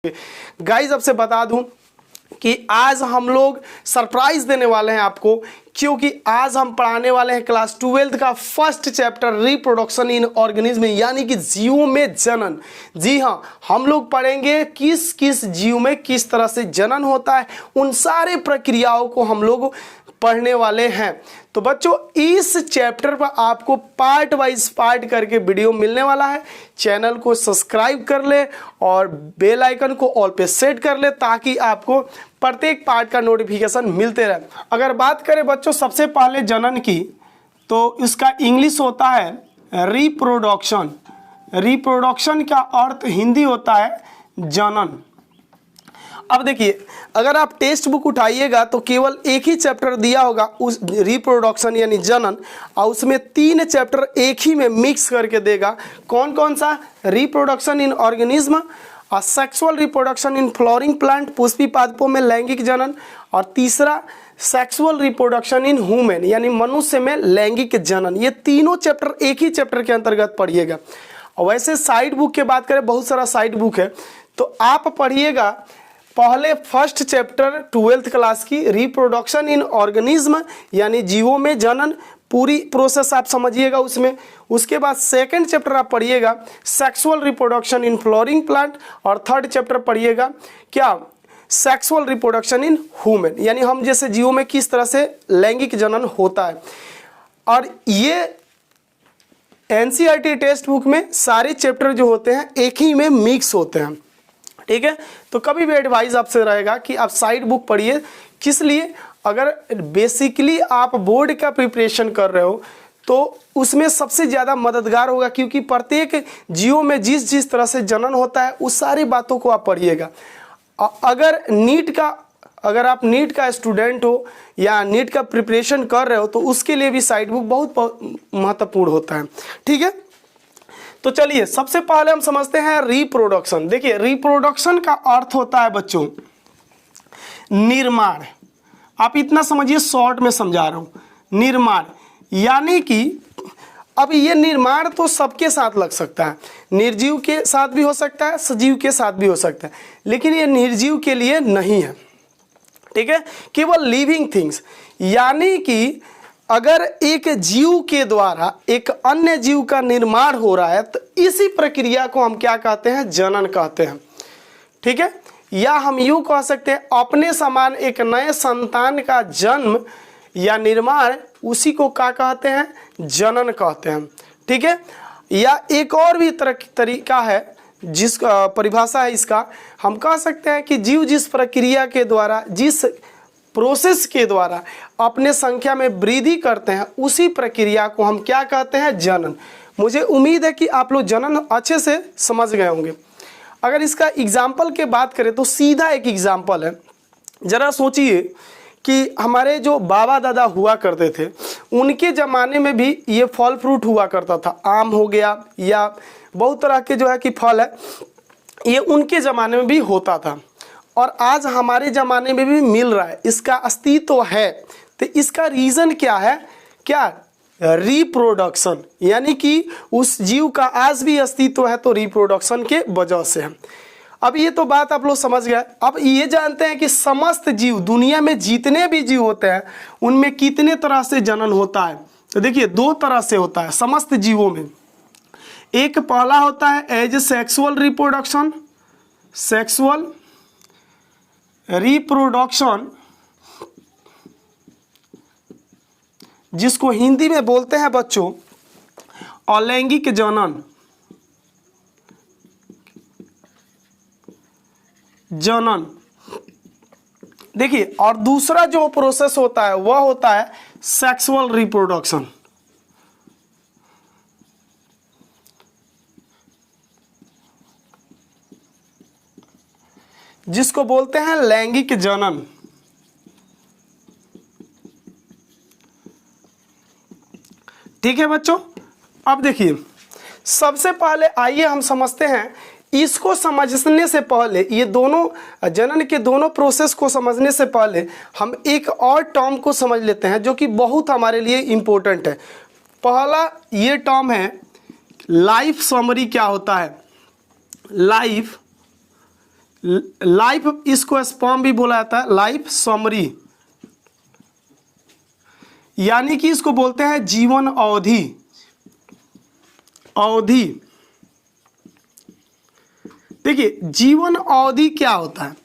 Guys आपसे बता दूं कि आज हम लोग सरप्राइज देने वाले हैं आपको, क्योंकि आज हम पढ़ाने वाले हैं क्लास 12th का first chapter reproduction in organism, यानी कि जीवों में जनन। जी हाँ, हम लोग पढ़ेंगे किस किस जीव में किस तरह से जनन होता है, उन सारे प्रक्रियाओं को हम लोग पढ़ने वाले हैं। तो बच्चों, इस चैप्टर पर आपको पार्ट वाइज पार्ट करके वीडियो मिलने वाला है। चैनल को सब्सक्राइब कर ले और बेल आइकन को ऑल पे सेट कर ले, ताकि आपको प्रत्येक पार्ट का नोटिफिकेशन मिलते रहे। अगर बात करें बच्चों सबसे पहले जनन की, तो इसका इंग्लिश होता है रिप्रोडक्शन। रिप्रोडक्शन का अर्थ हिंदी होता है जनन। अब देखिए, अगर आप टेक्स्ट बुक उठाइएगा तो केवल एक ही चैप्टर दिया होगा उस रिप्रोडक्शन यानी जनन, और उसमें 3 चैप्टर एक ही में मिक्स करके देगा। कौन कौन सा? Reproduction in organism, sexual reproduction in flowering plant, Pushpi पादपों में लैंगिक जनन, और तीसरा सेक्सुअल रिप्रोडक्शन इन ह्यूमन यानी मनुष्य में लैंगिक जनन। ये तीनों चैप्टर एक ही चैप्टर के अंतर्गत पढ़िएगा। और वैसे साइड बुक की बात करें, बहुत सारा साइड बुक है, तो आप पढ़िएगा पहले फर्स्ट चैप्टर 12th क्लास की रिप्रोडक्शन इन ऑर्गेनिज्म यानी जीवों में जनन, पूरी प्रोसेस आप समझिएगा उसमें। उसके बाद सेकंड चैप्टर आप पढ़िएगा sexual reproduction in flowering plant, और थर्ड चैप्टर पढ़िएगा क्या? सेक्सुअल रिप्रोडक्शन इन ह्यूमन यानी हम जैसे जीवों में किस तरह से लैंगिक जनन होता है। और ये एनसीईआरटी टेक्स्ट बुक में सारे चैप्टर जो होते हैं एक ही में मिक्स होते हैं, ठीक है। तो कभी भी एडवाइस आपसे रहेगा कि आप साइड बुक पढ़िए। किस लिए? अगर बेसिकली आप बोर्ड का प्रिपरेशन कर रहे हो तो उसमें सबसे ज़्यादा मददगार होगा, क्योंकि प्रत्येक जीवों में जिस जिस तरह से जनन होता है उस सारी बातों को आप पढ़िएगा। अगर आप नीट का स्टूडेंट हो या नीट का प्रिपरेशन कर रहे हो तो उसके लिए भी साइड बुक बहुत महत्वपूर्ण होता है, ठीक है। तो चलिए सबसे पहले हम समझते हैं रिप्रोडक्शन। देखिए, रिप्रोडक्शन का अर्थ होता है बच्चों निर्माण। आप इतना समझिए, शॉर्ट में समझा रहा हूं। निर्माण यानी कि अब ये निर्माण तो सबके साथ लग सकता है, निर्जीव के साथ भी हो सकता है, सजीव के साथ भी हो सकता है, लेकिन ये निर्जीव के लिए नहीं है, ठीक है। केवल लिविंग थिंग्स, यानी कि अगर एक जीव के द्वारा एक अन्य जीव का निर्माण हो रहा है तो इसी प्रक्रिया को हम क्या कहते हैं? जनन कहते हैं, ठीक है। या हम यूँ कह सकते हैं अपने समान एक नए संतान का जन्म या निर्माण, उसी को क्या कहते हैं? जनन कहते हैं, ठीक है। या एक और भी तरीका है जिसका परिभाषा है इसका, हम कह सकते हैं कि जीव जिस प्रक्रिया के द्वारा, जिस प्रोसेस के द्वारा अपने संख्या में वृद्धि करते हैं, उसी प्रक्रिया को हम क्या कहते हैं? जनन। मुझे उम्मीद है कि आप लोग जनन अच्छे से समझ गए होंगे। अगर इसका एग्जाम्पल के बात करें तो सीधा एक एग्जाम्पल है। ज़रा सोचिए कि हमारे जो बाबा दादा हुआ करते थे, उनके ज़माने में भी ये फल फ्रूट हुआ करता था। आम हो गया या बहुत तरह के जो है कि फल है, ये उनके ज़माने में भी होता था और आज हमारे ज़माने में भी मिल रहा है, इसका अस्तित्व है। तो इसका रीज़न क्या है? क्या? रिप्रोडक्शन, यानी कि उस जीव का आज भी अस्तित्व है तो रिप्रोडक्शन के वजह से है। अब ये तो बात आप लोग समझ गए। अब ये जानते हैं कि समस्त जीव, दुनिया में जितने भी जीव होते हैं उनमें कितने तरह से जनन होता है। तो देखिए, 2 तरह से होता है समस्त जीवों में। एक पहला होता है asexual reproduction, sexual reproduction, जिसको हिंदी में बोलते हैं बच्चों अलैंगिक जनन। जनन देखिए, और दूसरा जो प्रोसेस होता है वह होता है सेक्सुअल रिप्रोडक्शन, जिसको बोलते हैं लैंगिक जनन। ठीक है बच्चों। अब देखिए, सबसे पहले आइए हम समझते हैं, इसको समझने से पहले, ये दोनों जनन के दोनों प्रोसेस को समझने से पहले हम एक और टर्म को समझ लेते हैं जो कि बहुत हमारे लिए इम्पोर्टेंट है। पहला ये टर्म है लाइफ समरी। क्या होता है? लाइफ लाइफ, इसको स्पर्म भी बोला जाता है, लाइफ समरी, यानी कि इसको बोलते हैं जीवन अवधि। अवधि, देखिए जीवन अवधि क्या होता है?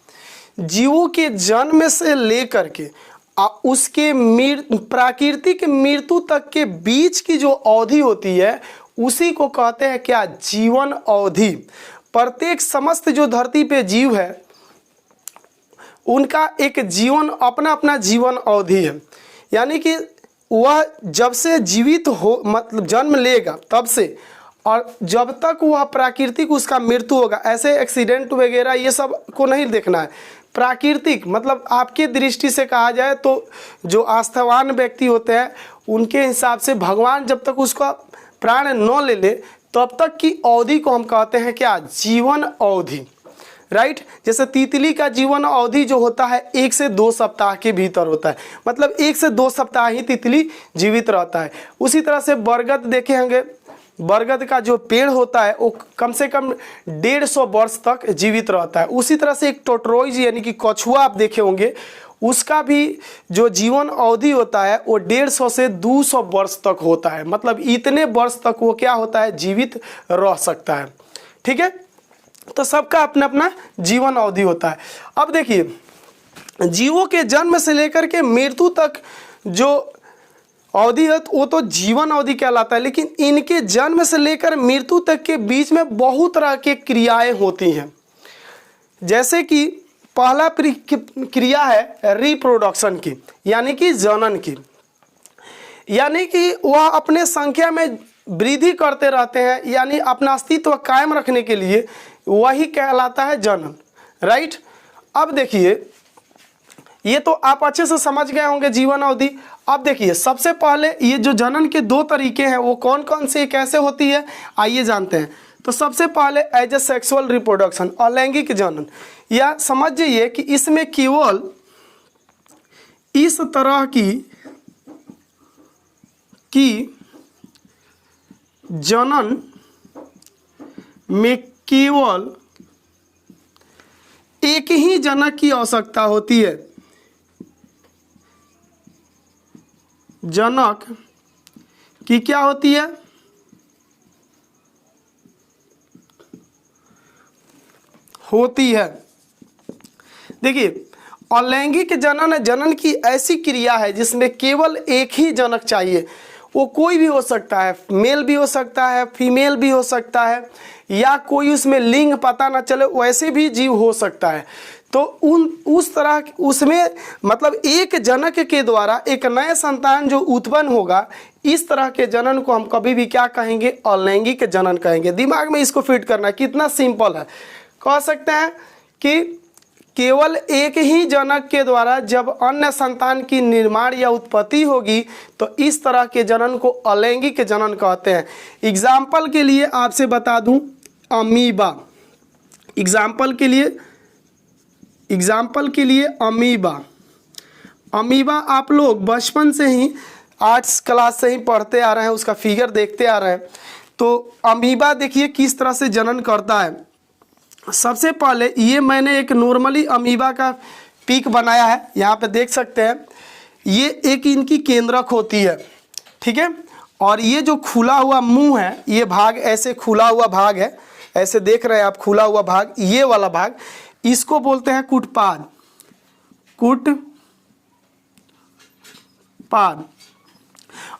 जीवों के जन्म से लेकर के उसके प्राकृतिक मृत्यु तक के बीच की जो अवधि होती है उसी को कहते हैं क्या? जीवन अवधि। प्रत्येक समस्त जो धरती पे जीव है उनका एक जीवन, अपना अपना जीवन अवधि है, यानी कि वह जब से जीवित हो, मतलब जन्म लेगा तब से, और जब तक वह प्राकृतिक उसका मृत्यु होगा। ऐसे एक्सीडेंट वगैरह ये सब को नहीं देखना है। प्राकृतिक मतलब आपके दृष्टि से कहा जाए तो जो आस्थावान व्यक्ति होते हैं उनके हिसाब से भगवान जब तक उसका प्राण न ले ले तब तक की अवधि को हम कहते हैं क्या? जीवन अवधि, राइट। जैसे तितली का जीवन अवधि जो होता है 1 से 2 सप्ताह के भीतर होता है, मतलब 1 से 2 सप्ताह ही तितली जीवित रहता है। उसी तरह से बरगद देखे होंगे, बरगद का जो पेड़ होता है वो कम से कम 150 वर्ष तक जीवित रहता है। उसी तरह से एक टोटरोइज यानी कि कछुआ आप देखे होंगे, उसका भी जो जीवन अवधि होता है वो 150 से 200 वर्ष तक होता है, मतलब इतने वर्ष तक वो क्या होता है? जीवित रह सकता है, ठीक है। तो सबका अपना अपना जीवन अवधि होता है। अब देखिए जीवों के जन्म से लेकर के मृत्यु तक जो अवधि है वो तो जीवन अवधि कहलाता है, लेकिन इनके जन्म से लेकर मृत्यु तक के बीच में बहुत तरह के क्रियाएं होती हैं। जैसे कि पहला क्रिया है रिप्रोडक्शन की, यानी कि जनन की, यानी कि वह अपने संख्या में वृद्धि करते रहते हैं, यानी अपना अस्तित्व कायम रखने के लिए वही कहलाता है जनन, राइट। अब देखिए ये तो आप अच्छे से समझ गए होंगे जीवन अवधि। अब देखिए सबसे पहले ये जो जनन के 2 तरीके हैं वो कौन कौन से, कैसे होती है, आइए जानते हैं। तो सबसे पहले एज ए सेक्सुअल रिप्रोडक्शन, अलैंगिक जनन, या समझ जाइए कि इसमें केवल इस तरह की जनन में केवल एक ही जनक की आवश्यकता होती है। जनक की क्या होती है? होती है। देखिए अलैंगिक जनन जनन की ऐसी क्रिया है जिसमें केवल एक ही जनक चाहिए। वो कोई भी हो सकता है, मेल भी हो सकता है, फीमेल भी हो सकता है, या कोई उसमें लिंग पता ना चले वैसे भी जीव हो सकता है। तो उस तरह उसमें मतलब एक जनक के द्वारा एक नए संतान जो उत्पन्न होगा, इस तरह के जनन को हम कभी भी क्या कहेंगे? अलैंगिक जनन कहेंगे। दिमाग में इसको फिट करना, कितना सिंपल है। कह सकते हैं कि केवल एक ही जनक के द्वारा जब अन्य संतान की निर्माण या उत्पत्ति होगी तो इस तरह के जनन को अलैंगिक जनन कहते हैं। एग्जाम्पल के लिए आपसे बता दूं, अमीबा, एग्जाम्पल के लिए अमीबा आप लोग बचपन से ही 8th क्लास से ही पढ़ते आ रहे हैं, उसका फिगर देखते आ रहे हैं। तो अमीबा देखिए किस तरह से जनन करता है। सबसे पहले ये मैंने एक नॉर्मली अमीबा का पिक बनाया है, यहाँ पे देख सकते हैं। ये एक इनकी केंद्रक होती है, ठीक है। और ये जो खुला हुआ मुंह है, ये भाग ऐसे खुला हुआ भाग है, ऐसे देख रहे हैं आप खुला हुआ भाग, ये वाला भाग, इसको बोलते हैं कुटपाद।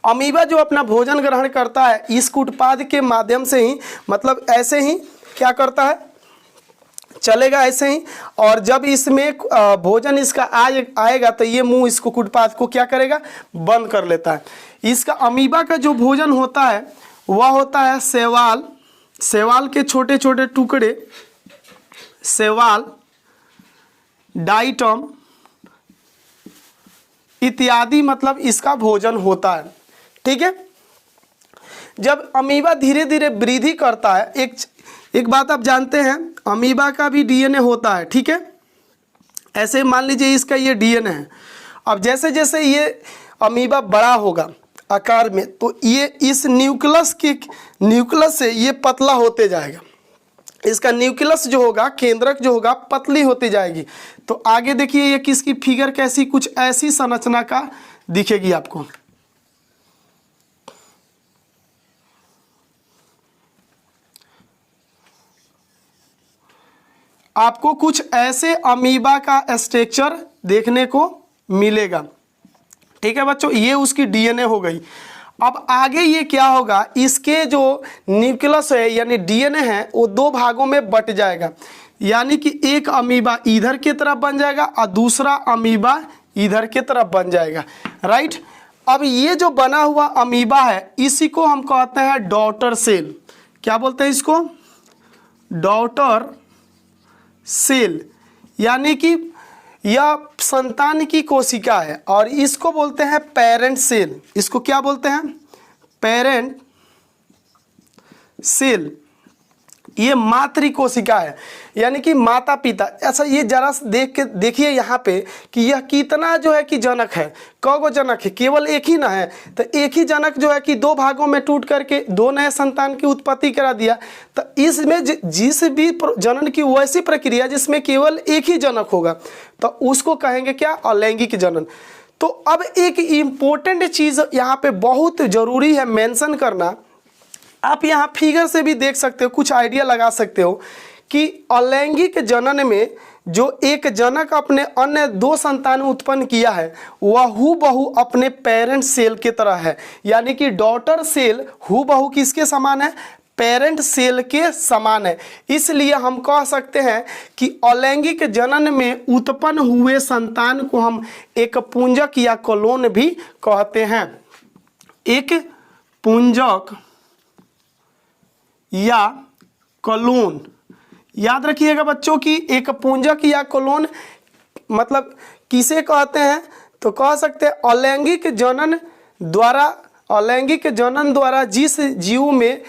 अमीबा जो अपना भोजन ग्रहण करता है इस कुटपाद के माध्यम से ही, मतलब ऐसे ही क्या करता है, चलेगा ऐसे ही। और जब इसमें भोजन इसका आएगा तो ये मुंह इसको कुटपाद को क्या करेगा? बंद कर लेता है। इसका अमीबा का जो भोजन होता है वह होता है शैवाल के छोटे छोटे टुकड़े, शैवाल, डाइटम इत्यादि, मतलब इसका भोजन होता है, ठीक है। जब अमीबा धीरे धीरे वृद्धि करता है, एक बात आप जानते हैं, अमीबा का भी डीएनए होता है, ठीक है। ऐसे मान लीजिए इसका ये डीएनए है। अब जैसे जैसे ये अमीबा बड़ा होगा आकार में तो ये इस न्यूक्लियस से ये पतला होते जाएगा, इसका न्यूक्लियस जो होगा, केंद्रक जो होगा, पतली होती जाएगी। तो आगे देखिए ये किसकी फिगर कैसी, कुछ ऐसी संरचना का दिखेगी आपको। आपको कुछ ऐसे अमीबा का स्ट्रक्चर देखने को मिलेगा। ठीक है बच्चों, ये उसकी डीएनए हो गई। अब आगे ये क्या होगा, इसके जो न्यूक्लियस है यानी डीएनए है वो दो भागों में बट जाएगा, यानी कि एक अमीबा इधर की तरफ बन जाएगा और दूसरा अमीबा इधर की तरफ बन जाएगा, राइट। अब ये जो बना हुआ अमीबा है इसी को हम कहते हैं डॉटर सेल। क्या बोलते हैं इसको, डॉटर सेल, यानी कि यह संतान की कोशिका है। और इसको बोलते हैं पेरेंट सेल। इसको क्या बोलते हैं, पेरेंट सेल। ये मातृ कोशिका है, यानी कि माता पिता। ऐसा ये जरा देख के देखिए यहाँ पे कि यह कितना जो है कि जनक है, कौगो जनक है, केवल एक ही ना है। तो एक ही जनक जो है कि दो भागों में टूट करके दो नए संतान की उत्पत्ति करा दिया। तो इसमें जिस भी जनन की वैसी प्रक्रिया जिसमें केवल एक ही जनक होगा तो उसको कहेंगे क्या, अलैंगिक जनन। तो अब एक इम्पोर्टेंट चीज़ यहाँ पे बहुत ज़रूरी है मेंशन करना, आप यहाँ फिगर से भी देख सकते हो, कुछ आइडिया लगा सकते हो कि अलैंगिक जनन में जो एक जनक अपने अन्य दो संतान उत्पन्न किया है वह हूबहू अपने पेरेंट सेल की तरह है। यानी कि डॉटर सेल हूबहू किसके समान है, पेरेंट सेल के समान है। इसलिए हम कह सकते हैं कि अलैंगिक जनन में उत्पन्न हुए संतान को हम एक पुंजक या कलोन भी कहते हैं। एक पुंजक या कलोन, याद रखिएगा बच्चों कि एक पुंजक या कलोन मतलब किसे कहते हैं, तो कह सकते हैं अलैंगिक जनन द्वारा जिस जीव में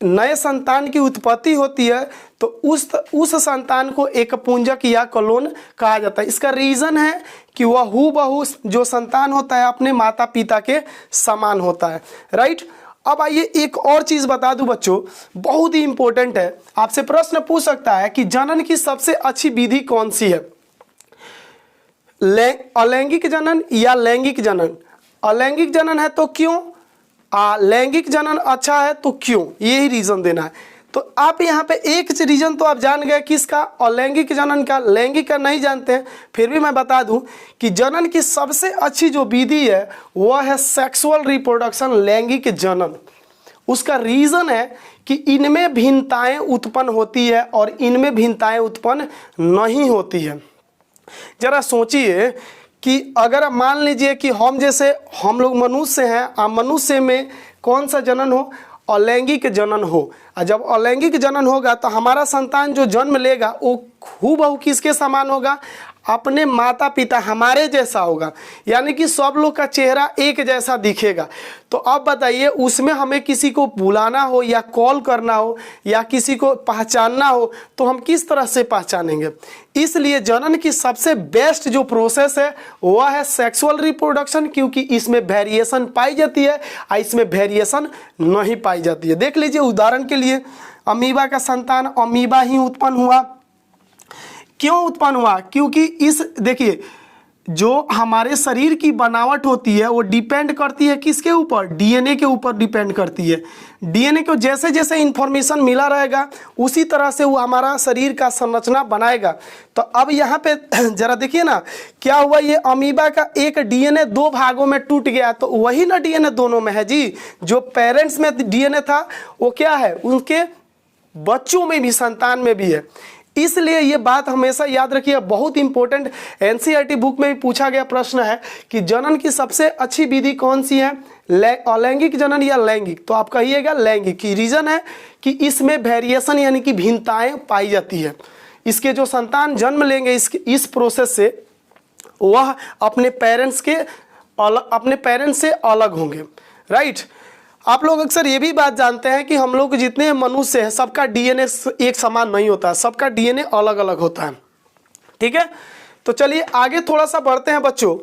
नए संतान की उत्पत्ति होती है तो उस संतान को एक पुंजक या कलोन कहा जाता है। इसका रीज़न है कि वह हूबहू जो संतान होता है अपने माता पिता के समान होता है, राइट। अब आइए एक और चीज़ बता दूं बच्चों, बहुत ही इंपॉर्टेंट है, आपसे प्रश्न पूछ सकता है कि जनन की सबसे अच्छी विधि कौन सी है, अलैंगिक जनन या लैंगिक जनन। अलैंगिक जनन है तो क्यों, लैंगिक जनन अच्छा है तो क्यों, यही रीज़न देना है। तो आप यहाँ पे एक रीज़न तो आप जान गए किसका, अलैंगिक जनन का। लैंगिक का नहीं जानते हैं, फिर भी मैं बता दूं कि जनन की सबसे अच्छी जो विधि है वह है सेक्सुअल रिप्रोडक्शन, लैंगिक जनन। उसका रीज़न है कि इनमें भिन्नताएं उत्पन्न होती है और इनमें भिन्नताएं उत्पन्न नहीं होती है। जरा सोचिए कि अगर मान लीजिए कि हम लोग मनुष्य हैं, मनुष्य में कौन सा जनन हो, अलैंगिक जनन हो। और जब अलैंगिक जनन होगा तो हमारा संतान जो जन्म लेगा वो हूबहू किसके समान होगा, अपने माता पिता हमारे जैसा होगा, यानी कि सब लोग का चेहरा एक जैसा दिखेगा। तो अब बताइए उसमें हमें किसी को बुलाना हो या कॉल करना हो या किसी को पहचानना हो तो हम किस तरह से पहचानेंगे। इसलिए जनन की सबसे बेस्ट जो प्रोसेस है वह है सेक्सुअल रिप्रोडक्शन, क्योंकि इसमें वेरिएशन पाई जाती है और इसमें वेरिएशन नहीं पाई जाती है। देख लीजिए उदाहरण के लिए अमीबा का संतान अमीबा ही उत्पन्न हुआ। क्यों उत्पन्न हुआ, क्योंकि देखिए जो हमारे शरीर की बनावट होती है वो डिपेंड करती है किसके ऊपर, डीएनए के ऊपर डिपेंड करती है। डीएनए को जैसे जैसे इंफॉर्मेशन मिला रहेगा उसी तरह से वो हमारा शरीर का संरचना बनाएगा। तो अब यहाँ पे जरा देखिए ना क्या हुआ, ये अमीबा का एक डीएनए दो भागों में टूट गया, तो वही ना डीएनए दोनों में है जी। जो पेरेंट्स में डीएनए था वो क्या है, उनके बच्चों में भी, संतान में भी है। इसलिए ये बात हमेशा याद रखिए, बहुत इंपॉर्टेंट एनसीईआरटी बुक में भी पूछा गया प्रश्न है कि जनन की सबसे अच्छी विधि कौन सी है, अलैंगिक जनन या लैंगिक। तो आप कहिएगा लैंगिक की। रीज़न है कि इसमें वेरिएशन यानी कि भिन्नताएं पाई जाती है। इसके जो संतान जन्म लेंगे इस प्रोसेस से वह अपने पेरेंट्स से अलग होंगे, राइट। आप लोग अक्सर ये भी बात जानते हैं कि हम लोग जितने मनुष्य हैं सबका डीएनए एक समान नहीं होता, सबका डीएनए अलग अलग होता है, ठीक है। तो चलिए आगे थोड़ा सा बढ़ते हैं बच्चों।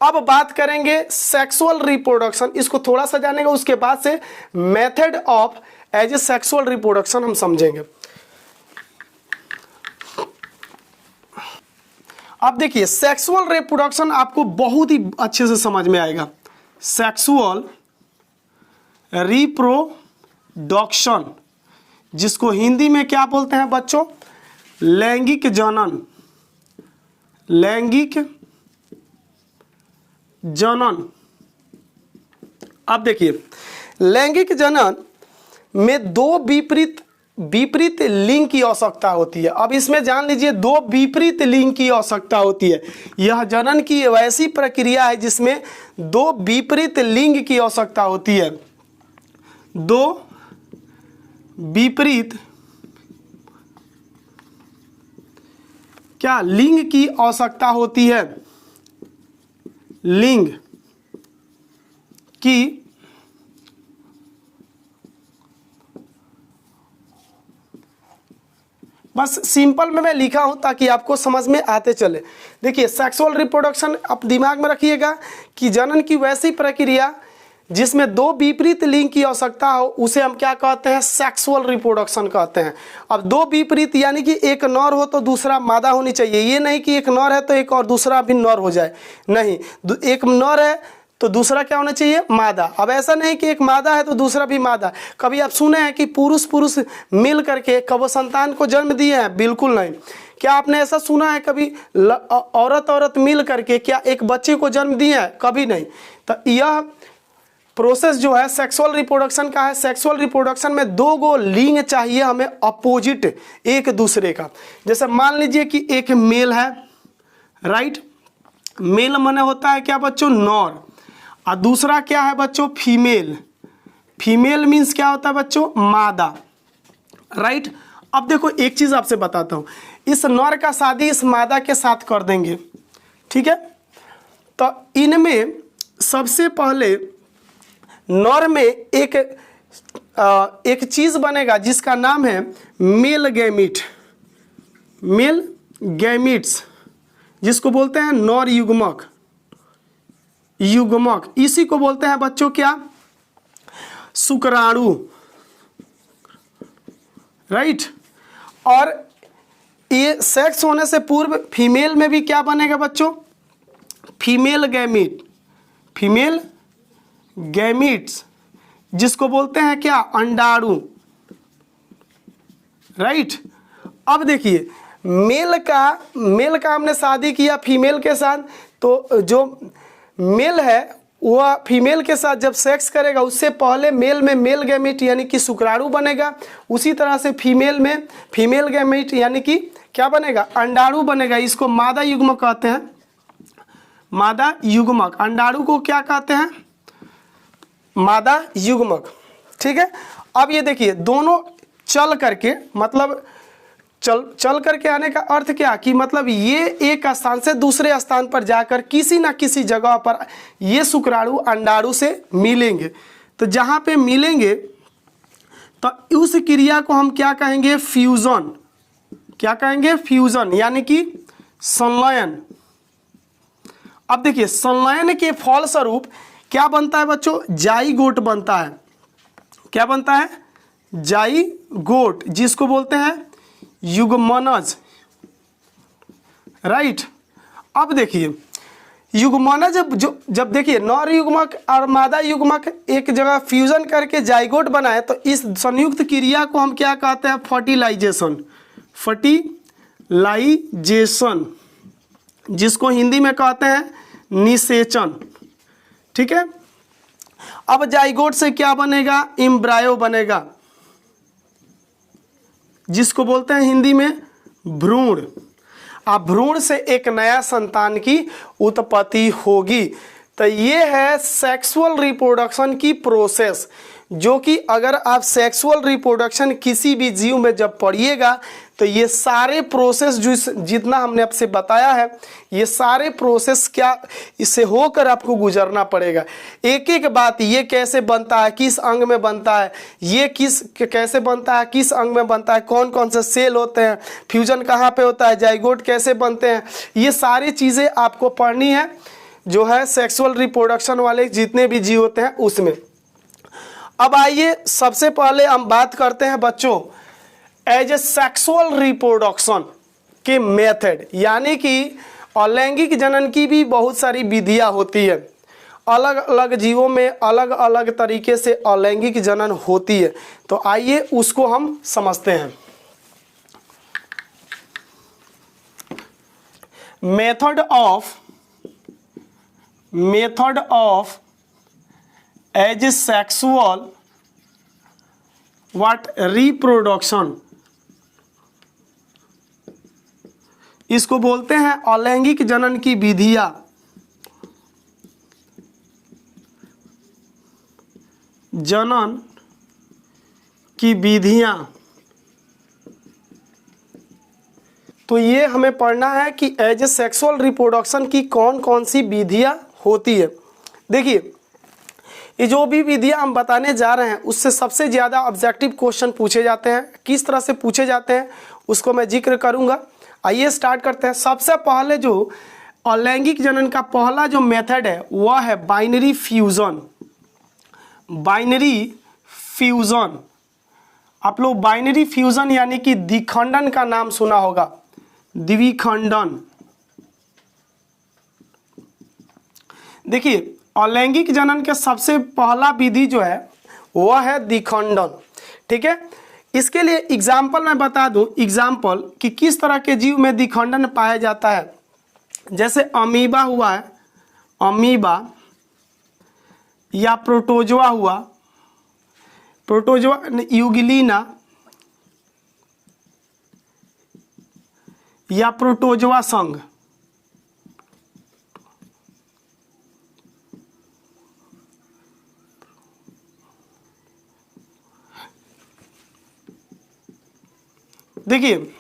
अब बात करेंगे सेक्सुअल रिप्रोडक्शन, इसको थोड़ा सा जानेंगे, उसके बाद से method of asexual reproduction हम समझेंगे। अब देखिए सेक्सुअल रिप्रोडक्शन आपको बहुत ही अच्छे से समझ में आएगा। सेक्सुअल रिप्रोडक्शन जिसको हिंदी में क्या बोलते हैं बच्चों, लैंगिक जनन। लैंगिक जनन। अब देखिए लैंगिक जनन में दो विपरीत लिंग की आवश्यकता होती है। अब इसमें जान लीजिए दो विपरीत लिंग की आवश्यकता होती है। यह जनन की वैसी प्रक्रिया है जिसमें दो विपरीत लिंग की आवश्यकता होती है। दो विपरीत क्या लिंग की आवश्यकता होती है। लिंग की बस सिंपल में मैं लिखा हूं ताकि आपको समझ में आते चले। देखिए सेक्सुअल रिप्रोडक्शन आप दिमाग में रखिएगा कि जनन की वैसी प्रक्रिया जिसमें दो विपरीत लिंग की आवश्यकता हो उसे हम क्या कहते हैं, सेक्सुअल रिप्रोडक्शन कहते हैं। अब दो विपरीत यानी कि एक नर हो तो दूसरा मादा होनी चाहिए। ये नहीं कि एक नर है तो एक और दूसरा भी नर हो जाए, नहीं, एक नर है तो दूसरा क्या होना चाहिए, मादा। अब ऐसा नहीं कि एक मादा है तो दूसरा भी मादा। कभी आप सुने हैं कि पुरुष मिल करके कब संतान को जन्म दिए हैं? बिल्कुल नहीं। क्या आपने ऐसा सुना है कभी औरत मिल करके क्या एक बच्चे को जन्म दिए हैं? कभी नहीं। तो यह प्रोसेस जो है सेक्सुअल रिप्रोडक्शन का है। सेक्सुअल रिप्रोडक्शन में दो गो लिंग चाहिए हमें अपोजिट एक दूसरे का। जैसे मान लीजिए कि एक मेल है, राइट, मेल माने होता है क्या बच्चों, नर, और दूसरा क्या है बच्चों, फीमेल। फीमेल मीन्स क्या होता है बच्चों, मादा, राइट। अब देखो एक चीज आपसे बताता हूं, इस नर का शादी इस मादा के साथ कर देंगे, ठीक है। तो इनमें सबसे पहले नर में एक चीज बनेगा जिसका नाम है मेल गैमीट। मेल गैमीट्स जिसको बोलते हैं नर युग्मक। युग्मक इसी को बोलते हैं बच्चों क्या, शुक्राणु, राइट। और ये सेक्स होने से पूर्व फीमेल में भी क्या बनेगा बच्चों, फीमेल गैमीट। फीमेल गैमीट्स जिसको बोलते हैं क्या, अंडाणु, राइट। अब देखिए मेल का हमने शादी किया फीमेल के साथ, तो जो मेल है वह फीमेल के साथ जब सेक्स करेगा उससे पहले मेल में मेल गैमीट यानी कि शुक्राणु बनेगा। उसी तरह से फीमेल में फीमेल गैमीट यानी कि क्या बनेगा, अंडाणु बनेगा। इसको मादा युग्मक कहते हैं, मादा युग्मक। अंडाणु को क्या कहते हैं, मादा युग्मक, ठीक है। अब ये देखिए दोनों चल करके, मतलब चल करके आने का अर्थ क्या कि मतलब ये एक स्थान से दूसरे स्थान पर जाकर किसी ना किसी जगह पर ये शुक्राणु अंडाणु से मिलेंगे। तो जहाँ पे मिलेंगे तो उस क्रिया को हम क्या कहेंगे, फ्यूजन। क्या कहेंगे, फ्यूजन यानी कि संलयन। अब देखिए संलयन के फलस्वरूप क्या बनता है बच्चों, जाइगोट बनता है। क्या बनता है, जाइगोट, जिसको बोलते हैं युग्मनज, राइट। अब देखिए युग्मनज जब देखिए नर युग्मक और मादा युग्मक एक जगह फ्यूजन करके जाइगोट बनाए तो इस संयुक्त क्रिया को हम क्या कहते हैं, फर्टिलाइजेशन। फर्टिलाइजेशन जिसको हिंदी में कहते हैं निषेचन, ठीक है। अब जाइगोट से क्या बनेगा, एम्ब्रायो बनेगा जिसको बोलते हैं हिंदी में भ्रूण। अब भ्रूण से एक नया संतान की उत्पत्ति होगी। तो ये है सेक्सुअल रिप्रोडक्शन की प्रोसेस, जो कि अगर आप सेक्सुअल रिप्रोडक्शन किसी भी जीव में जब पढ़िएगा तो ये सारे प्रोसेस जो जितना हमने आपसे बताया है ये सारे प्रोसेस क्या इससे होकर आपको गुजरना पड़ेगा। एक एक बात, ये कैसे बनता है, किस अंग में बनता है, ये कैसे बनता है, किस अंग में बनता है, कौन कौन से सेल होते हैं, फ्यूजन कहाँ पे होता है, जाइगोट कैसे बनते हैं, ये सारी चीज़ें आपको पढ़नी है जो है सेक्सुअल रिप्रोडक्शन वाले जितने भी जीव होते हैं उसमें। अब आइए सबसे पहले हम बात करते हैं बच्चों एज ए सेक्सुअल रिप्रोडक्शन के मेथड, यानी कि अलैंगिक जनन की भी बहुत सारी विधियां होती है। अलग अलग जीवों में अलग अलग तरीके से अलैंगिक जनन होती है, तो आइए उसको हम समझते हैं। Method of asexual reproduction, इसको बोलते हैं अलैंगिक जनन की विधियां। जनन की विधियां, तो ये हमें पढ़ना है कि एज ए सेक्सुअल रिप्रोडक्शन की कौन कौन सी विधियां होती है। देखिए, ये जो भी विधियां हम बताने जा रहे हैं उससे सबसे ज़्यादा ऑब्जेक्टिव क्वेश्चन पूछे जाते हैं। किस तरह से पूछे जाते हैं उसको मैं जिक्र करूंगा। आइए स्टार्ट करते हैं। सबसे पहले जो अलैंगिक जनन का पहला जो मेथड है वह है बाइनरी फ्यूजन। बाइनरी फ्यूजन, आप लोग बाइनरी फ्यूजन यानी कि द्विखंडन का नाम सुना होगा, द्विखंडन। देखिए, अलैंगिक जनन के सबसे पहला विधि जो है वह है द्विखंडन, ठीक है। इसके लिए एग्जाम्पल मैं बता दूं, एग्जाम्पल कि किस तरह के जीव में द्विखंडन पाया जाता है। जैसे अमीबा हुआ है, अमीबा या प्रोटोजोआ हुआ, प्रोटोजोआ, यूग्लिना या प्रोटोजोआ संघ। देखिए,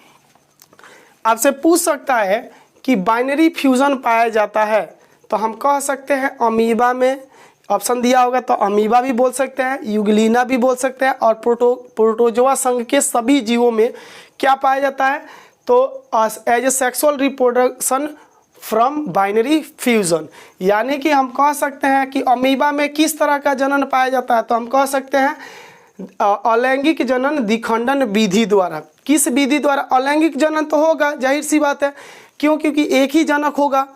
आपसे पूछ सकता है कि बाइनरी फ्यूजन पाया जाता है, तो हम कह सकते हैं अमीबा में, ऑप्शन दिया होगा तो अमीबा भी बोल सकते हैं, यूग्लिना भी बोल सकते हैं, और प्रोटोजोआ संघ के सभी जीवों में क्या पाया जाता है, तो asexual reproduction from binary fusion. यानी कि हम कह सकते हैं कि अमीबा में किस तरह का जनन पाया जाता है, तो हम कह सकते हैं अलैंगिक जनन द्विखंडन विधि द्वारा। किस विधि द्वारा? अलैंगिक जनन तो होगा, जाहिर सी बात है, क्यों? क्योंकि एक ही जनक होगा।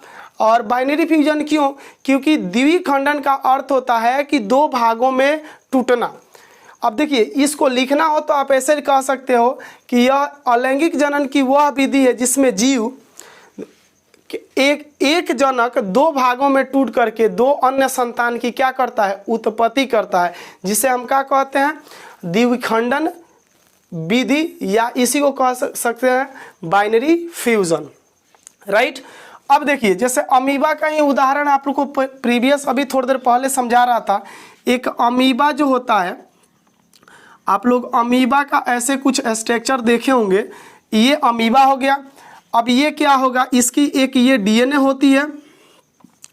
और बाइनरी फ्यूजन क्यों? क्योंकि द्विखंडन का अर्थ होता है कि दो भागों में टूटना। अब देखिए, इसको लिखना हो तो आप ऐसे कह सकते हो कि यह अलैंगिक जनन की वह विधि है जिसमें जीव एक जनक दो भागों में टूट करके दो अन्य संतान की क्या करता है? उत्पत्ति करता है, जिसे हम क्या कहते हैं? द्विखंडन विधि, या इसी को कह सकते हैं बाइनरी फ्यूजन, राइट। अब देखिए, जैसे अमीबा का ही उदाहरण आप लोग को प्रीवियस अभी थोड़ी देर पहले समझा रहा था। एक अमीबा जो होता है, आप लोग अमीबा का ऐसे कुछ स्ट्रक्चर देखे होंगे। ये अमीबा हो गया। अब ये क्या होगा? इसकी एक ये डीएनए होती है,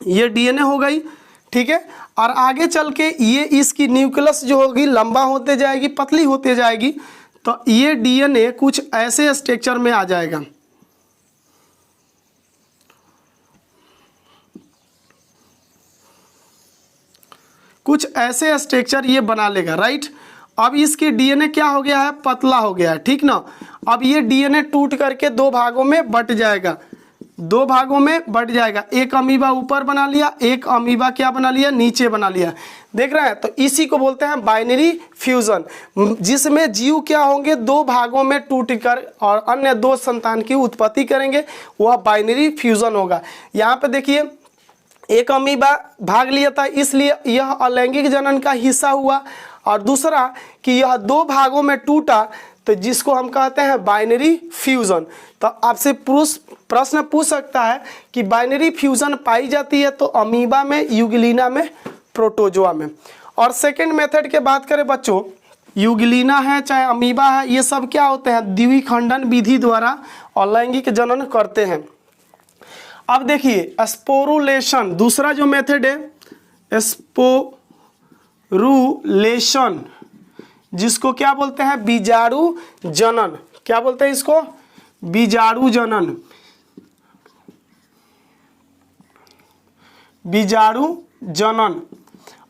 ये डीएनए हो गई, ठीक है। और आगे चल के ये इसकी न्यूक्लियस जो होगी लंबा होते जाएगी, पतली होते जाएगी, तो ये डीएनए कुछ ऐसे स्ट्रक्चर में आ जाएगा। कुछ ऐसे स्ट्रक्चर ये बना लेगा, राइट। अब इसके डीएनए क्या हो गया है? पतला हो गया है, ठीक ना। अब ये डीएनए टूट करके दो भागों में बट जाएगा, दो भागों में बट जाएगा। एक अमीबा ऊपर बना लिया, एक अमीबा क्या बना लिया? नीचे बना लिया। देख रहे हैं? तो इसी को बोलते हैं बाइनरी फ्यूजन, जिसमें जीव क्या होंगे? दो भागों में टूटकर और अन्य दो संतान की उत्पत्ति करेंगे, वह बाइनरी फ्यूजन होगा। यहाँ पे देखिए, एक अमीबा भाग लिया था, इसलिए यह अलैंगिक जनन का हिस्सा हुआ। और दूसरा कि यह दो भागों में टूटा, तो जिसको हम कहते हैं बाइनरी फ्यूजन। तो आपसे प्रश्न पूछ सकता है कि बाइनरी फ्यूजन पाई जाती है तो अमीबा में, यूग्लिना में, प्रोटोजोआ में। और सेकंड मेथड के बात करें बच्चों, यूग्लिना है चाहे अमीबा है, ये सब क्या होते हैं? द्विखंडन विधि द्वारा अलैंगिक जनन करते हैं। अब देखिए, स्पोरुलेशन दूसरा जो मेथड है, स्पोरुलेशन, जिसको क्या बोलते हैं? बीजाणु जनन। क्या बोलते हैं इसको? बीजाणु जनन। बीजाणु जनन।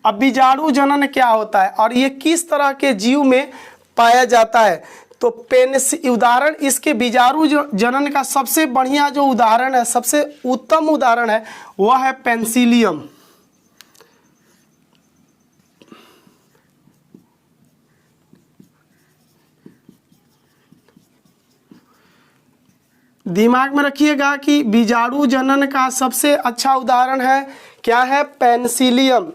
अब बीजाणु जनन क्या होता है और ये किस तरह के जीव में पाया जाता है, तो उदाहरण इसके बीजाणु जनन का सबसे बढ़िया जो उदाहरण है, सबसे उत्तम उदाहरण है, वह है पेनिसिलियम। दिमाग में रखिएगा कि बीजाणु जनन का सबसे अच्छा उदाहरण है क्या है, पेनिसिलियम।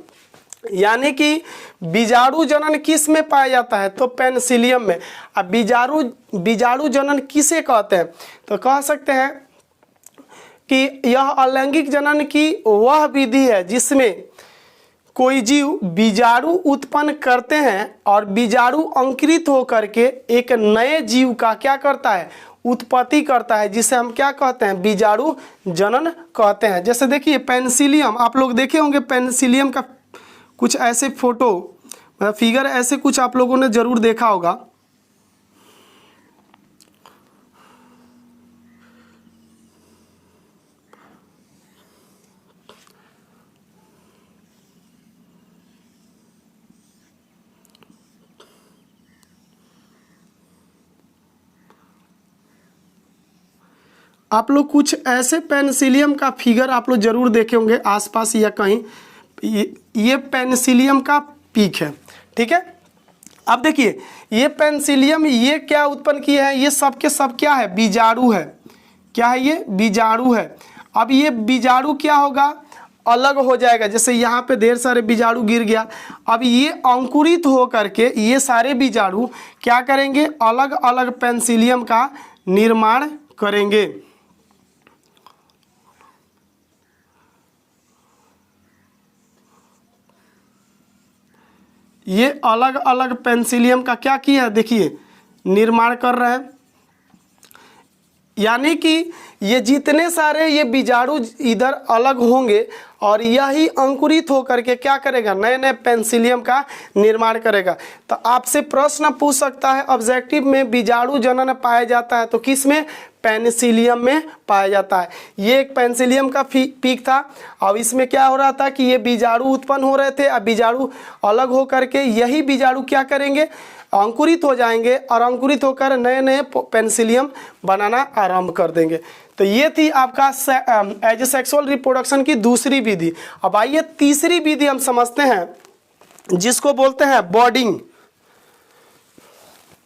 यानी कि बीजाणु जनन किस में पाया जाता है, तो पेनिसिलियम में। अब बीजाणु जनन किसे कहते हैं, तो कह सकते हैं कि यह अलैंगिक जनन की वह विधि है जिसमें कोई जीव बीजाणु उत्पन्न करते हैं और बीजाणु अंकुरित होकर के एक नए जीव का क्या करता है, उत्पत्ति करता है, जिसे हम क्या कहते हैं, बीजाणु जनन कहते हैं। जैसे देखिए पेनिसिलियम, आप लोग देखे होंगे पेनिसिलियम का कुछ ऐसे फोटो, मतलब फिगर ऐसे कुछ आप लोगों ने जरूर देखा होगा। आप लोग कुछ ऐसे पेनिसिलियम का फिगर आप लोग जरूर देखे होंगे आसपास या कहीं। ये पेनिसिलियम का पीक है, ठीक है। अब देखिए ये पेनिसिलियम ये क्या उत्पन्न किए हैं, ये सब के सब क्या है, बीजाणु है। क्या है ये, बीजाणु है। अब ये बीजाणु क्या होगा, अलग हो जाएगा। जैसे यहाँ पे ढेर सारे बीजाणु गिर गया, अब ये अंकुरित हो करके ये सारे बीजाणु क्या करेंगे, अलग अलग पेनिसिलियम का निर्माण करेंगे। ये अलग अलग पेनिसिलियम का क्या किया है, देखिए निर्माण कर रहे हैं। यानी कि ये जितने सारे ये बीजाणु इधर अलग होंगे और यही अंकुरित होकर के क्या करेगा, नए नए पेनिसिलियम का निर्माण करेगा। तो आपसे प्रश्न पूछ सकता है ऑब्जेक्टिव में बीजाणु जनन पाया जाता है तो किस में, पेनिसिलियम में पाया जाता है। ये एक पेनिसिलियम का पीक था। अब इसमें क्या हो रहा था कि ये बीजाणु उत्पन्न हो रहे थे। अब बीजाणु अलग हो करके यही बीजाणु क्या करेंगे, अंकुरित हो जाएंगे और अंकुरित होकर नए नए पेनिसिलियम बनाना आरंभ कर देंगे। तो ये थी आपका एज ए सेक्सुअल रिप्रोडक्शन की दूसरी विधि। अब आइए तीसरी विधि हम समझते हैं जिसको बोलते हैं बॉडिंग।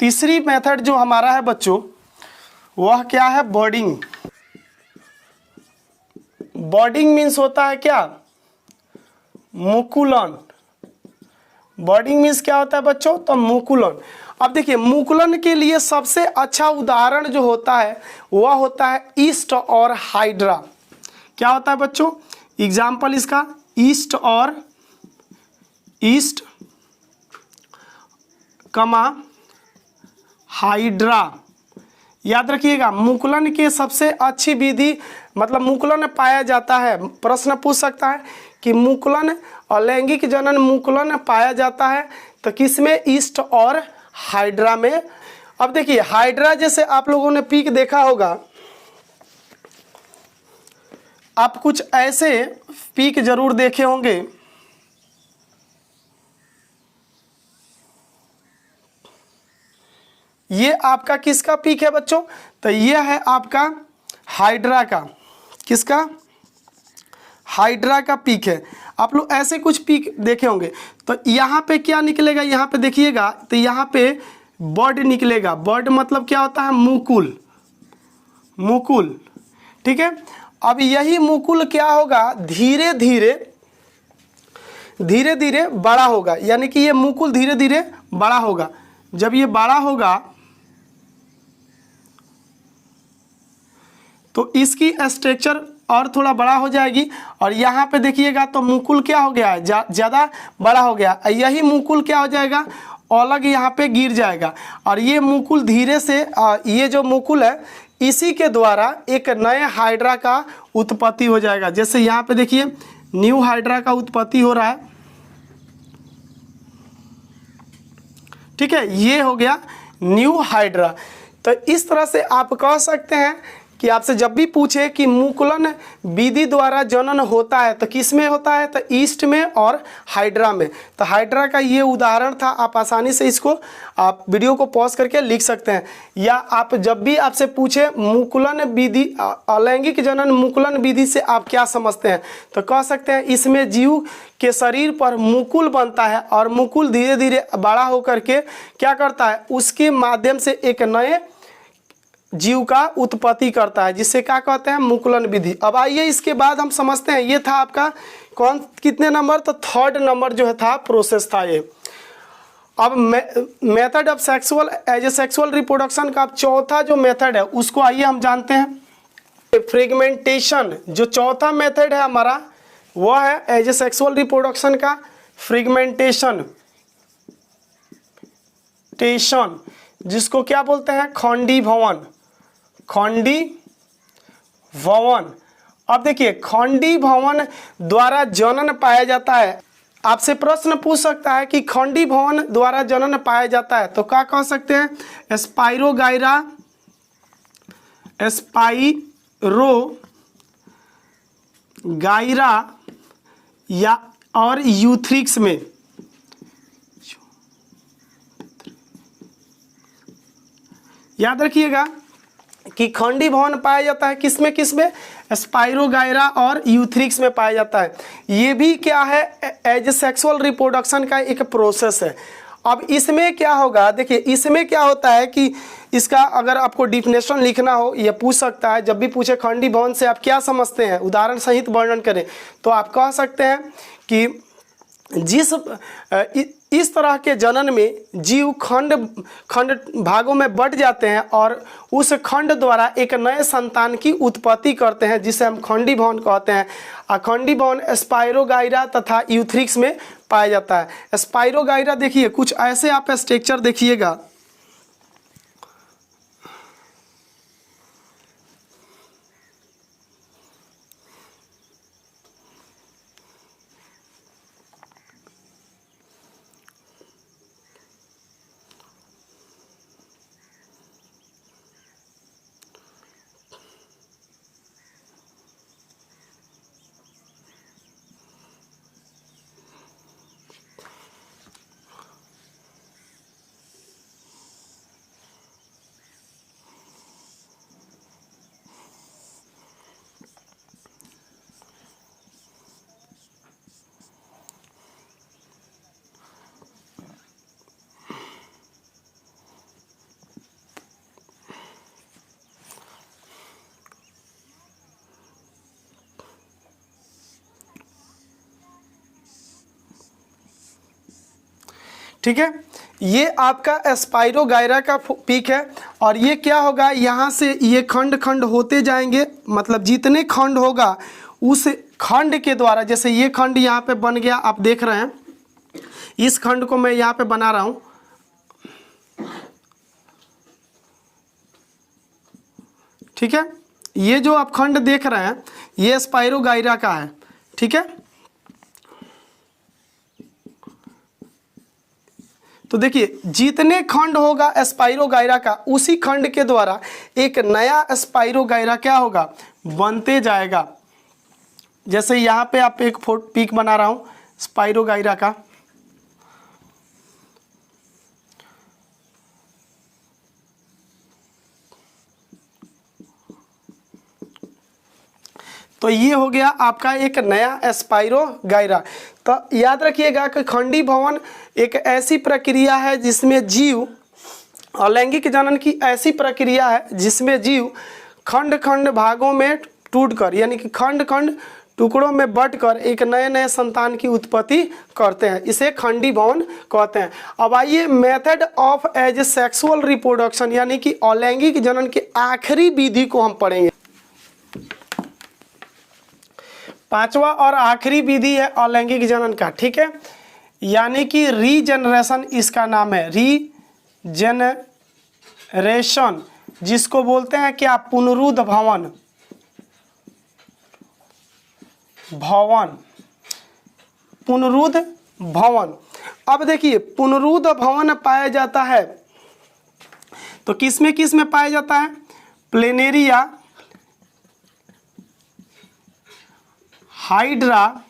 तीसरी मेथड जो हमारा है बच्चों वह क्या है, बॉडिंग। बॉडिंग मीन्स होता है क्या, मुकुलन। बॉडिंग मीन्स क्या होता है बच्चों, तो मुकुलन। अब देखिए मुकुलन के लिए सबसे अच्छा उदाहरण जो होता है वह होता है ईस्ट और हाइड्रा। क्या होता है बच्चों, एग्जाम्पल इसका ईस्ट कमा हाइड्रा। याद रखिएगा मुकुलन के सबसे अच्छी विधि, मतलब मुकुलन पाया जाता है। प्रश्न पूछ सकता है कि मुकुलन अलैंगिक जनन मुकुलन पाया जाता है तो किसमें, ईस्ट और हाइड्रा में। अब देखिए हाइड्रा जैसे आप लोगों ने पीक देखा होगा, आप कुछ ऐसे पीक जरूर देखे होंगे। ये आपका किसका पीक है बच्चों, तो ये है आपका हाइड्रा का। किसका, हाइड्रा का पीक है। आप लोग ऐसे कुछ पीक देखे होंगे। तो यहाँ पे क्या निकलेगा, यहाँ पे देखिएगा तो यहाँ पे बर्ड निकलेगा। बर्ड मतलब क्या होता है, मुकुल। मुकुल, ठीक है। अब यही मुकुल क्या होगा, धीरे धीरे बड़ा होगा। यानी कि ये मुकुल धीरे धीरे बड़ा होगा। जब ये बड़ा होगा तो इसकी स्ट्रक्चर और थोड़ा बड़ा हो जाएगी और यहाँ पे देखिएगा तो मुकुल क्या हो गया है, ज़्यादा बड़ा हो गया। यही मुकुल क्या हो जाएगा, अलग यहाँ पे गिर जाएगा और ये मुकुल धीरे से ये जो मुकुल है इसी के द्वारा एक नए हाइड्रा का उत्पत्ति हो जाएगा। जैसे यहाँ पे देखिए न्यू हाइड्रा का उत्पत्ति हो रहा है, ठीक है। ये हो गया न्यू हाइड्रा। तो इस तरह से आप कह सकते हैं कि आपसे जब भी पूछे कि मुकुलन विधि द्वारा जनन होता है तो किस में होता है, तो ईस्ट में और हाइड्रा में। तो हाइड्रा का ये उदाहरण था। आप आसानी से इसको आप वीडियो को पॉज करके लिख सकते हैं। या आप जब भी आपसे पूछे मुकुलन विधि, अलैंगिक जनन मुकुलन विधि से आप क्या समझते हैं, तो कह सकते हैं इसमें जीव के शरीर पर मुकुल बनता है और मुकुल धीरे धीरे बड़ा होकर के क्या करता है, उसके माध्यम से एक नए जीव का उत्पत्ति करता है, जिससे क्या कहते हैं, मुकुलन विधि। अब आइए इसके बाद हम समझते हैं, ये था आपका कौन कितने नंबर, तो थर्ड नंबर जो है था प्रोसेस था ये। अब method of sexual asexual reproduction का चौथा जो मेथड है उसको आइए हम जानते हैं। फ्रेगमेंटेशन जो चौथा मेथड है हमारा वह है एज ए सेक्सुअल रिप्रोडक्शन का फ्रेगमेंटेशन, जिसको क्या बोलते हैं, खंडीभवन। अब देखिए खंडीभवन द्वारा जनन पाया जाता है। आपसे प्रश्न पूछ सकता है कि खंडीभवन द्वारा जनन पाया जाता है तो क्या कह सकते हैं, स्पाइरोगाइरा या और यूथ्रिक्स में। याद रखिएगा कि खंडीभवन पाया जाता है किसमें किसमें, स्पाइरोगाइरा और यूथ्रिक्स में पाया जाता है। ये भी क्या है, एज ए सेक्सुअल रिप्रोडक्शन का एक प्रोसेस है। अब इसमें क्या होगा, देखिए इसमें क्या होता है कि इसका अगर आपको डिफिनेशन लिखना हो या पूछ सकता है, जब भी पूछे खंडीभवन से आप क्या समझते हैं, उदाहरण सहित वर्णन करें, तो आप कह सकते हैं कि इस तरह के जनन में जीव खंड भागों में बंट जाते हैं और उस खंड द्वारा एक नए संतान की उत्पत्ति करते हैं, जिसे हम खंडीभवन कहते हैं। खंडीभवन स्पाइरोगाइरा तथा यूथ्रिक्स में पाया जाता है। स्पाइरोगाइरा देखिए कुछ ऐसे आप स्ट्रक्चर देखिएगा, ठीक है। ये आपका स्पाइरोगाइरा का पीक है और ये क्या होगा, यहाँ से ये खंड खंड होते जाएंगे, मतलब जितने खंड होगा उस खंड के द्वारा, जैसे ये खंड यहाँ पे बन गया, आप देख रहे हैं, इस खंड को मैं यहाँ पे बना रहा हूँ, ठीक है। ये जो आप खंड देख रहे हैं ये स्पाइरोगाइरा का है, ठीक है। तो देखिए जितने खंड होगा स्पाइरोगाइरा का, उसी खंड के द्वारा एक नया स्पाइरोगाइरा क्या होगा, बनते जाएगा। जैसे यहाँ पे आप एक पीक बना रहा हूँ स्पाइरोगाइरा का, तो ये हो गया आपका एक नया स्पाइरोगाइरा। तो याद रखिएगा कि खंडीभवन एक ऐसी प्रक्रिया है जिसमें जीव, अलैंगिक जनन की ऐसी प्रक्रिया है जिसमें जीव खंड खंड भागों में टूटकर, यानी कि खंड खंड टुकड़ों में बंटकर एक नए नए संतान की उत्पत्ति करते हैं, इसे खंडीभवन कहते हैं। अब आइए method of asexual reproduction, यानी कि अलैंगिक जनन की आखिरी विधि को हम पढ़ेंगे। पांचवा और आखिरी विधि है अलैंगिक जनन का, ठीक है, यानी कि रीजनरेशन इसका नाम है, रीजनरेशन, जिसको बोलते हैं क्या, पुनरुद्ध भवन, पुनरुद्ध भवन। अब देखिए पुनरुद्ध भवन पाया जाता है तो किस में पाया जाता है, प्लेनेरिया हाइड्रा,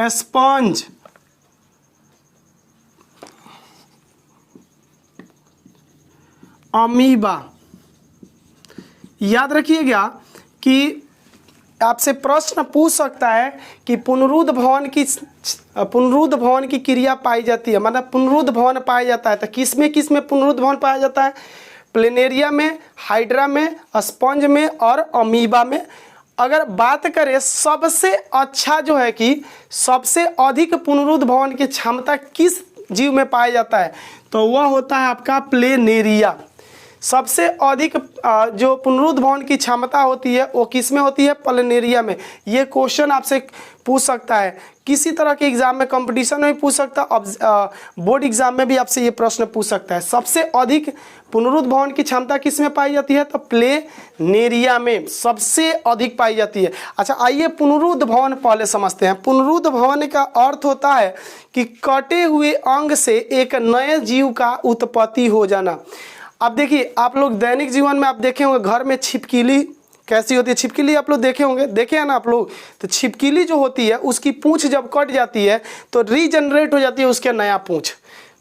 स्पंज, अमीबा। याद रखिएगा कि आपसे प्रश्न पूछ सकता है कि पुनरुद्ध भवन की क्रिया पाई जाती है, मतलब पुनरुद्ध भवन पाया जाता है तो किस में पुनरुद्ध भवन पाया जाता है? प्लेनेरिया में, हाइड्रा में, स्पंज में और अमीबा में। अगर बात करें सबसे अच्छा जो है कि सबसे अधिक पुनरुद्ध भवन की क्षमता किस जीव में पाया जाता है, तो वह होता है आपका प्लेनेरिया। सबसे अधिक जो पुनरुद्ध भवन की क्षमता होती है वो किस में होती है? प्लेनेरिया में। ये क्वेश्चन आपसे पूछ सकता है, किसी तरह के एग्जाम में, कंपटीशन में भी पूछ सकता है, अब बोर्ड एग्जाम में भी आपसे ये प्रश्न पूछ सकता है। सबसे अधिक पुनरुद्ध भवन की क्षमता किस में पाई जाती है? तो प्लेनेरिया में सबसे अधिक पाई जाती है। अच्छा, आइए पुनरुद्ध भवन पहले समझते हैं। पुनरुद्ध भवन का अर्थ होता है कि कटे हुए अंग से एक नए जीव का उत्पत्ति हो जाना। अब देखिए, आप लोग दैनिक जीवन में आप देखे होंगे घर में छिपकली कैसी होती है। छिपकली आप लोग देखे होंगे, देखे हैं ना आप लोग? तो छिपकली जो होती है उसकी पूंछ जब कट जाती है तो रीजनरेट हो जाती है उसके नया पूंछ।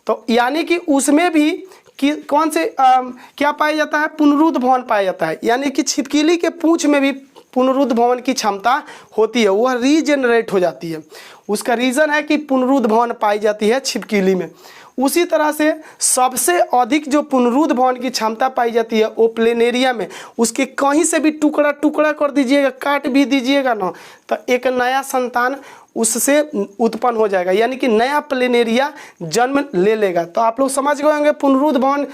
तो यानी कि उसमें भी कि कौन से क्या पाया जाता है? पुनरुद्ध भवन पाया जाता है। यानी कि छिपकली के पूंछ में भी पुनरुद्ध भवन की क्षमता होती है, वह रीजनरेट हो जाती है। उसका रीज़न है कि पुनरुद्ध भवन पाई जाती है छिपकली में। उसी तरह से सबसे अधिक जो पुनरुद्ध भवन की क्षमता पाई जाती है वो प्लेनेरिया में। उसके कहीं से भी टुकड़ा टुकड़ा कर दीजिएगा, काट भी दीजिएगा ना, तो एक नया संतान उससे उत्पन्न हो जाएगा, यानी कि नया प्लेनेरिया जन्म ले लेगा। तो आप लोग समझ गए होंगे पुनरुद्ध भवन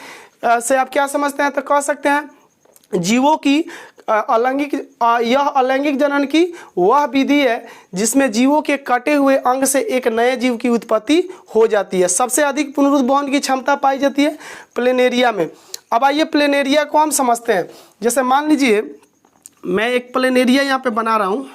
से आप क्या समझते हैं? तो कह सकते हैं जीवों की यह अलैंगिक जनन की वह विधि है जिसमें जीवों के कटे हुए अंग से एक नए जीव की उत्पत्ति हो जाती है। सबसे अधिक पुनरुद्ध भवन की क्षमता पाई जाती है प्लेनेरिया में। अब आइए प्लेनेरिया को हम समझते हैं। जैसे मान लीजिए मैं एक प्लेनेरिया यहाँ पे बना रहा हूँ।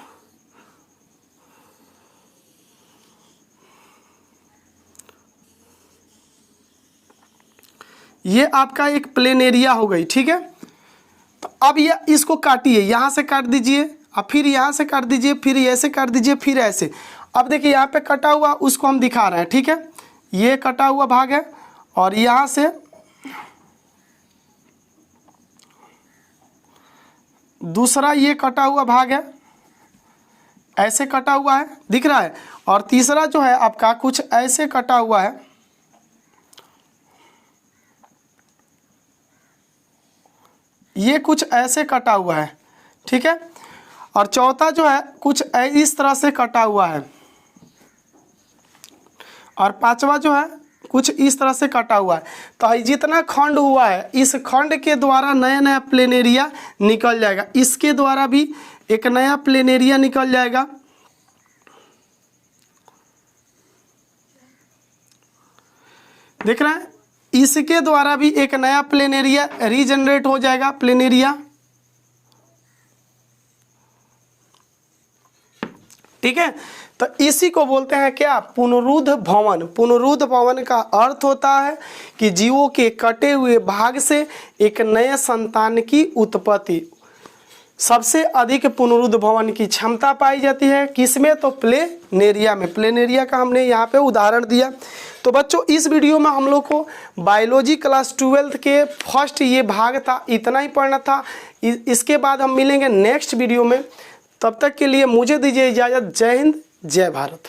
ये आपका एक प्लेनेरिया हो गई, ठीक है। तो अब ये इसको काटिए, यहाँ से काट दीजिए, अब फिर यहाँ से काट दीजिए, फिर ऐसे काट दीजिए, फिर ऐसे। अब देखिए यहाँ पे कटा हुआ उसको हम दिखा रहे हैं, ठीक है। ये कटा हुआ भाग है और यहाँ से दूसरा ये कटा हुआ भाग है, ऐसे कटा हुआ है, दिख रहा है। और तीसरा जो है आपका कुछ ऐसे कटा हुआ है, ये कुछ ऐसे कटा हुआ है, ठीक है। और चौथा जो है कुछ इस तरह से कटा हुआ है, और पांचवा जो है कुछ इस तरह से कटा हुआ है। तो जितना खंड हुआ है इस खंड के द्वारा नया नया प्लेनेरिया निकल जाएगा। इसके द्वारा भी एक नया प्लेनेरिया निकल जाएगा। देख रहे हैं, इसके द्वारा भी एक नया प्लेनेरिया रीजनरेट हो जाएगा, प्लेनेरिया, ठीक है। तो इसी को बोलते हैं क्या? पुनरुद्ध भवन। पुनरुद्ध भवन का अर्थ होता है कि जीवों के कटे हुए भाग से एक नए संतान की उत्पत्ति। सबसे अधिक पुनरुद्ध भवन की क्षमता पाई जाती है किसमें? तो प्लेनेरिया में। प्लेनेरिया का हमने यहाँ पे उदाहरण दिया। तो बच्चों इस वीडियो में हम लोग को बायोलॉजी क्लास 12th के फर्स्ट ये भाग था, इतना ही पढ़ना था। इसके बाद हम मिलेंगे नेक्स्ट वीडियो में। तब तक के लिए मुझे दीजिए इजाज़त। जय हिंद, जय भारत।